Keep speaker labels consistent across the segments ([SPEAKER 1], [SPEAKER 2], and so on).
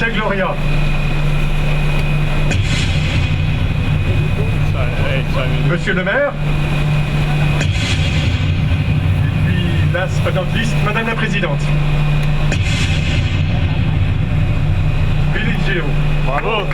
[SPEAKER 1] Chez Gloria. Monsieur le maire. Et puis, last but not least, Madame la Présidente. Philippe Géo. Bravo.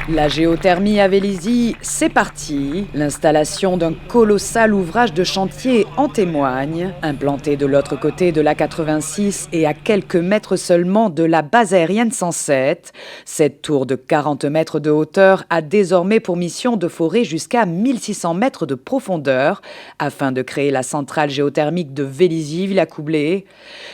[SPEAKER 2] La géothermie à Vélizy, c'est parti. L'installation d'un colossal ouvrage de chantier en témoigne. Implanté de l'autre côté de l'A86 et à quelques mètres seulement de la base aérienne 107, cette tour de 40 mètres de hauteur a désormais pour mission de forer jusqu'à 1600 mètres de profondeur afin de créer la centrale géothermique de Vélizy-Villacoublay.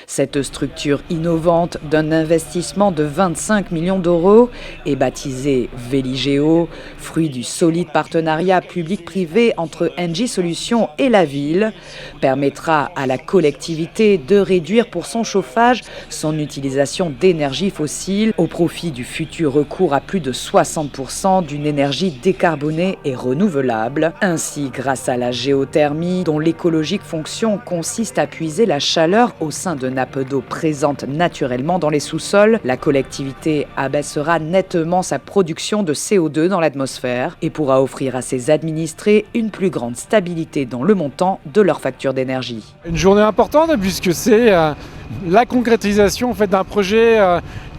[SPEAKER 2] Cette structure innovante d'un investissement de 25 millions d'euros est baptisée Véligéo, fruit du solide partenariat public-privé entre Engie Solutions et la ville, permettra à la collectivité de réduire pour son chauffage son utilisation d'énergie fossile au profit du futur recours à plus de 60% d'une énergie décarbonée et renouvelable. Ainsi, grâce à la géothermie, dont l'écologique fonction consiste à puiser la chaleur au sein de nappes d'eau présentes naturellement dans les sous-sols, la collectivité abaissera nettement sa production de CO2 dans l'atmosphère et pourra offrir à ses administrés une plus grande stabilité dans le montant de leur facture d'énergie.
[SPEAKER 3] Une journée importante puisque c'est la concrétisation en fait, d'un projet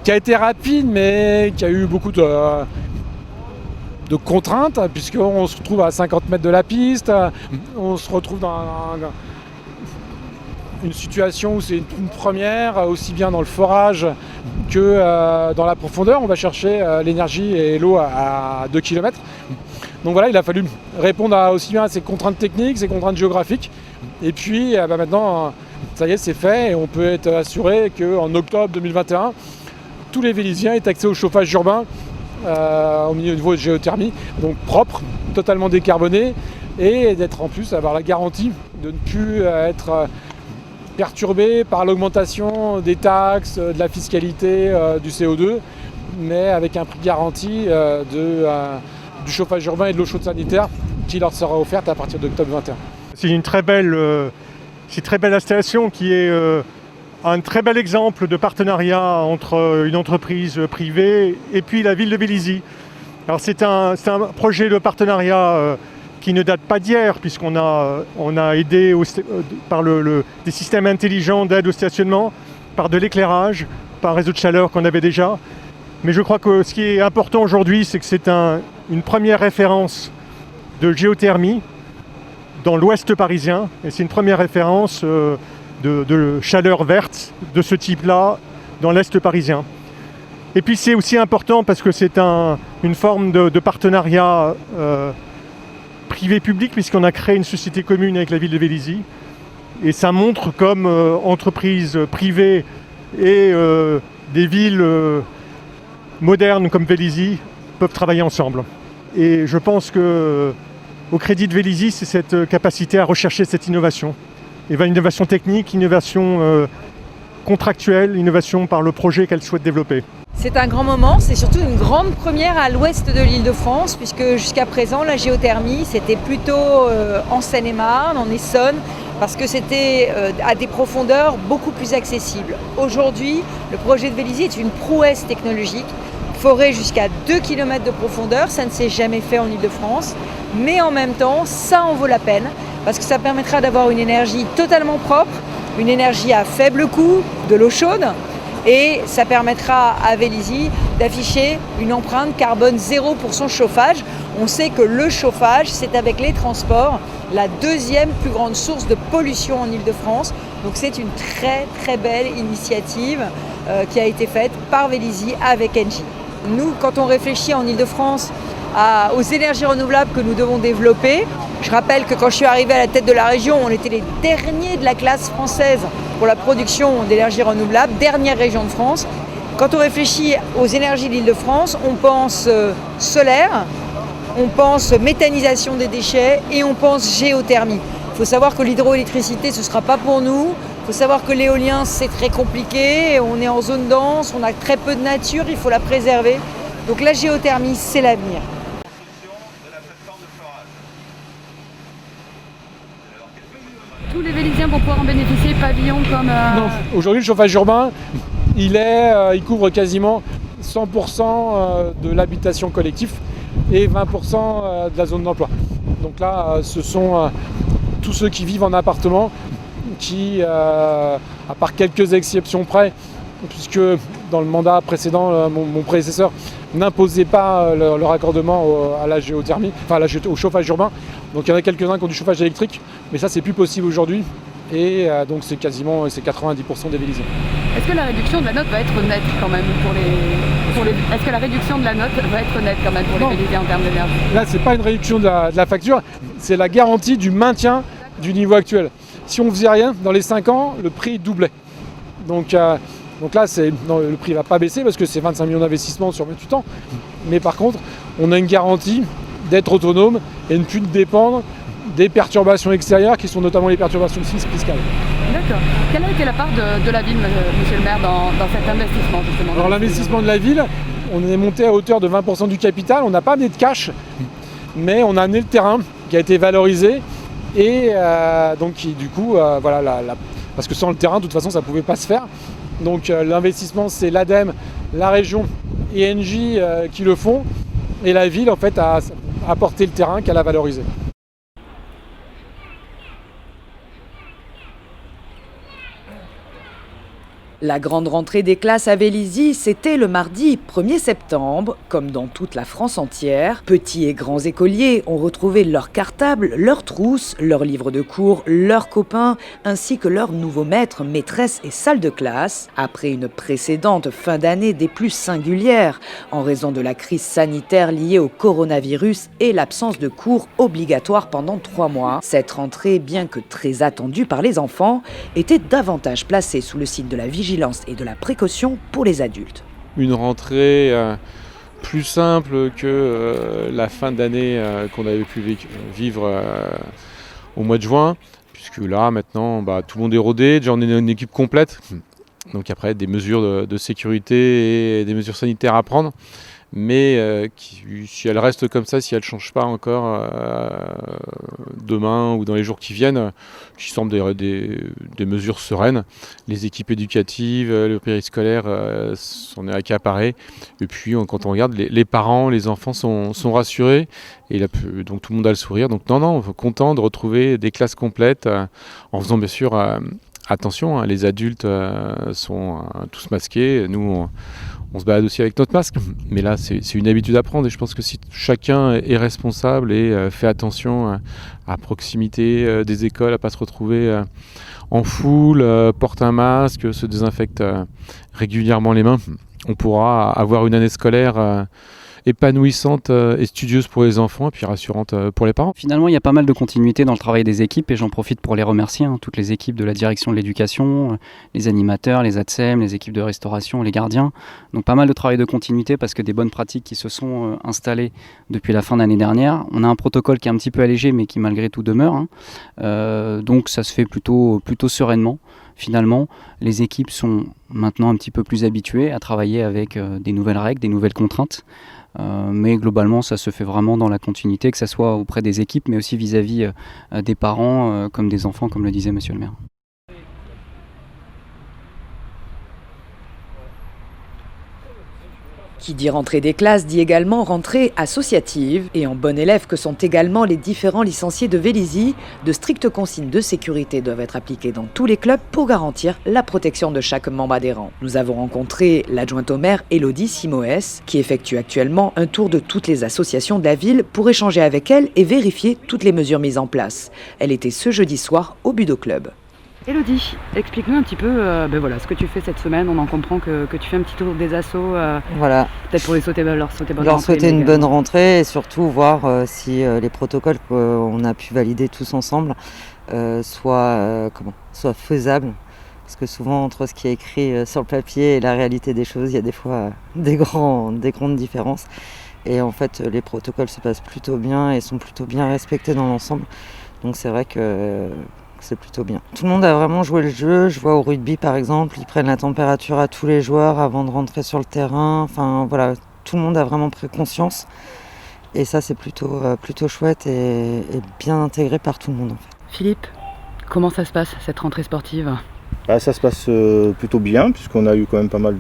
[SPEAKER 3] qui a été rapide mais qui a eu beaucoup de contraintes puisqu'on se retrouve à 50 mètres de la piste, on se retrouve dans une situation où c'est une première, aussi bien dans le forage que dans la profondeur. On va chercher l'énergie et l'eau à 2 km. Donc voilà, il a fallu répondre aussi bien à ces contraintes techniques, ces contraintes géographiques. Et puis maintenant, ça y est, c'est fait et on peut être assuré qu'en octobre 2021, tous les Vélysiens aient accès au chauffage urbain au niveau de géothermie, donc propre, totalement décarboné, et d'être en plus avoir la garantie de ne plus être perturbé par l'augmentation des taxes, de la fiscalité, du CO2, mais avec un prix garanti du chauffage urbain et de l'eau chaude sanitaire qui leur sera offerte à partir d'octobre 2021.
[SPEAKER 1] C'est une très belle installation qui est un très bel exemple de partenariat entre une entreprise privée et puis la ville de Vélizy. Alors c'est un projet de partenariat qui ne date pas d'hier, puisqu'on a aidé par des systèmes intelligents d'aide au stationnement, par de l'éclairage, par un réseau de chaleur qu'on avait déjà. Mais je crois que ce qui est important aujourd'hui, c'est que c'est une première référence de géothermie dans l'ouest parisien. Et c'est une première référence de chaleur verte de ce type-là dans l'est parisien. Et puis c'est aussi important parce que c'est une forme de partenariat privé-public, puisqu'on a créé une société commune avec la ville de Vélizy. Et ça montre comme entreprises privées et des villes modernes comme Vélizy peuvent travailler ensemble. Et je pense qu'au crédit de Vélizy, c'est cette capacité à rechercher cette innovation. Et bien, innovation technique, innovation contractuelle, innovation par le projet qu'elle souhaite développer.
[SPEAKER 4] C'est un grand moment, c'est surtout une grande première à l'ouest de l'Île-de-France, puisque jusqu'à présent la géothermie c'était plutôt en Seine-et-Marne, en Essonne, parce que c'était à des profondeurs beaucoup plus accessibles. Aujourd'hui, le projet de Vélizy est une prouesse technologique, forer jusqu'à 2 km de profondeur, ça ne s'est jamais fait en Île-de-France, mais en même temps ça en vaut la peine, parce que ça permettra d'avoir une énergie totalement propre, une énergie à faible coût, de l'eau chaude, et ça permettra à Vélizy d'afficher une empreinte carbone zéro pour son chauffage. On sait que le chauffage, c'est avec les transports la deuxième plus grande source de pollution en Île-de-France. Donc c'est une très très belle initiative qui a été faite par Vélizy avec Engie. Nous, quand on réfléchit en Île-de-France aux énergies renouvelables que nous devons développer, je rappelle que quand je suis arrivée à la tête de la région, on était les derniers de la classe française pour la production d'énergie renouvelable, dernière région de France. Quand on réfléchit aux énergies de l'Île-de-France, on pense solaire, on pense méthanisation des déchets et on pense géothermie. Il faut savoir que l'hydroélectricité, ce ne sera pas pour nous. Il faut savoir que l'éolien, c'est très compliqué. On est en zone dense, on a très peu de nature, il faut la préserver. Donc la géothermie, c'est l'avenir.
[SPEAKER 5] Tous les Vélysiens vont pouvoir en bénéficier, pavillon comme...
[SPEAKER 3] Non, aujourd'hui le chauffage urbain, il couvre quasiment 100% de l'habitation collective et 20% de la zone d'emploi. Donc là, ce sont tous ceux qui vivent en appartement qui, à part quelques exceptions près, puisque dans le mandat précédent, mon prédécesseur n'imposait pas le raccordement à la géothermie, enfin au chauffage urbain. Donc il y en a quelques-uns qui ont du chauffage électrique, mais ça c'est plus possible aujourd'hui. Et donc c'est 90% des Vélisiens.
[SPEAKER 5] Est-ce que la réduction de la note va être nette quand même Est-ce que la réduction de la note va être nette quand même pour les Vélisiens en termes d'énergie?
[SPEAKER 3] Là c'est pas une réduction de la facture, c'est la garantie du maintien du niveau actuel. Si on faisait rien, dans les 5 ans, le prix doublait. Donc là, le prix ne va pas baisser parce que c'est 25 millions d'investissements sur 28 ans. Mais par contre, on a une garantie d'être autonome et ne plus dépendre des perturbations extérieures qui sont notamment les perturbations fiscales.
[SPEAKER 5] D'accord. Quelle a été la part de la ville, monsieur le maire, dans cet investissement justement?
[SPEAKER 3] Alors l'investissement de la ville, on est monté à hauteur de 20% du capital. On n'a pas amené de cash, mais on a amené le terrain qui a été valorisé. Et donc du coup, parce que sans le terrain, de toute façon, ça ne pouvait pas se faire. Donc l'investissement, c'est l'ADEME, la région et Engie qui le font. Et la ville, en fait, a apporté le terrain qu'elle a valorisé.
[SPEAKER 2] La grande rentrée des classes à Vélizy, c'était le mardi 1er septembre. Comme dans toute la France entière, petits et grands écoliers ont retrouvé leurs cartables, leurs trousses, leurs livres de cours, leurs copains, ainsi que leurs nouveaux maîtres, maîtresses et salles de classe. Après une précédente fin d'année des plus singulières, en raison de la crise sanitaire liée au coronavirus et l'absence de cours obligatoires pendant 3 mois, cette rentrée, bien que très attendue par les enfants, était davantage placée sous le signe de la vigilance et de la précaution pour les adultes.
[SPEAKER 6] Une rentrée plus simple que la fin d'année qu'on avait pu vivre au mois de juin, puisque là maintenant tout le monde est rodé, déjà on est une équipe complète, donc après des mesures de sécurité et des mesures sanitaires à prendre, mais si elles restent comme ça, si elles ne changent pas encore demain ou dans les jours qui viennent, qui semblent des mesures sereines. Les équipes éducatives, le périscolaire s'en est accaparé. Et puis quand on regarde, les parents, les enfants sont rassurés. Et là, donc tout le monde a le sourire. Donc non, content de retrouver des classes complètes en faisant bien sûr attention. Les adultes sont tous masqués. Nous, on se balade aussi avec notre masque, mais là c'est une habitude à prendre et je pense que si chacun est responsable et fait attention à proximité des écoles, à ne pas se retrouver en foule, porte un masque, se désinfecte régulièrement les mains, on pourra avoir une année scolaire épanouissante et studieuse pour les enfants et puis rassurante pour les parents.
[SPEAKER 7] Finalement, il y a pas mal de continuité dans le travail des équipes et j'en profite pour les remercier, toutes les équipes de la direction de l'éducation, les animateurs, les ATSEM, les équipes de restauration, les gardiens. Donc pas mal de travail de continuité parce que des bonnes pratiques qui se sont installées depuis la fin d'année dernière. On a un protocole qui est un petit peu allégé mais qui malgré tout demeure. Donc ça se fait plutôt sereinement. Finalement, les équipes sont maintenant un petit peu plus habituées à travailler avec des nouvelles règles, des nouvelles contraintes. Mais globalement, ça se fait vraiment dans la continuité, que ce soit auprès des équipes, mais aussi vis-à-vis des parents, comme des enfants, comme le disait monsieur le maire.
[SPEAKER 2] Qui dit rentrée des classes dit également rentrée associative. Et en bon élève que sont également les différents licenciés de Vélizy, de strictes consignes de sécurité doivent être appliquées dans tous les clubs pour garantir la protection de chaque membre adhérent. Nous avons rencontré l'adjointe au maire Élodie Simoès, qui effectue actuellement un tour de toutes les associations de la ville pour échanger avec elles et vérifier toutes les mesures mises en place. Elle était ce jeudi soir au Budo Club.
[SPEAKER 5] Élodie, explique-nous un petit peu ce que tu fais cette semaine. On en comprend que tu fais un petit tour des assos,
[SPEAKER 8] voilà.
[SPEAKER 5] Peut-être pour leur souhaiter bonne rentrée.
[SPEAKER 8] Leur souhaiter une bonne rentrée et surtout voir si les protocoles qu'on a pu valider tous ensemble soient faisables. Parce que souvent, entre ce qui est écrit sur le papier et la réalité des choses, il y a des fois des grandes différences. Et en fait, les protocoles se passent plutôt bien et sont plutôt bien respectés dans l'ensemble. Donc c'est vrai que c'est plutôt bien. Tout le monde a vraiment joué le jeu. Je vois au rugby par exemple, ils prennent la température à tous les joueurs avant de rentrer sur le terrain. Enfin voilà, tout le monde a vraiment pris conscience. Et ça c'est plutôt chouette et bien intégré par tout le monde en fait.
[SPEAKER 5] Philippe, comment ça se passe cette rentrée sportive ?
[SPEAKER 9] Ça se passe plutôt bien, puisqu'on a eu quand même pas mal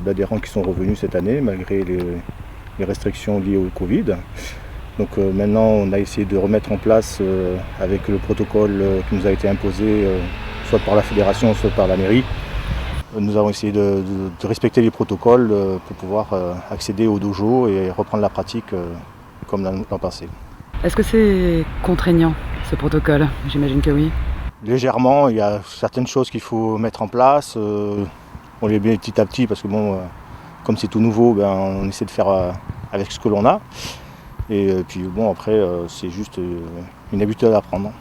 [SPEAKER 9] d'adhérents qui sont revenus cette année, malgré les restrictions liées au Covid. Donc maintenant, on a essayé de remettre en place, avec le protocole qui nous a été imposé, soit par la fédération, soit par la mairie. Nous avons essayé de respecter les protocoles pour pouvoir accéder au dojo et reprendre la pratique comme l'an passé.
[SPEAKER 5] Est-ce que c'est contraignant, ce protocole? J'imagine que oui.
[SPEAKER 9] Légèrement, il y a certaines choses qu'il faut mettre en place. On les met petit à petit parce que comme c'est tout nouveau, on essaie de faire avec ce que l'on a. Et puis après, c'est juste une habitude à apprendre.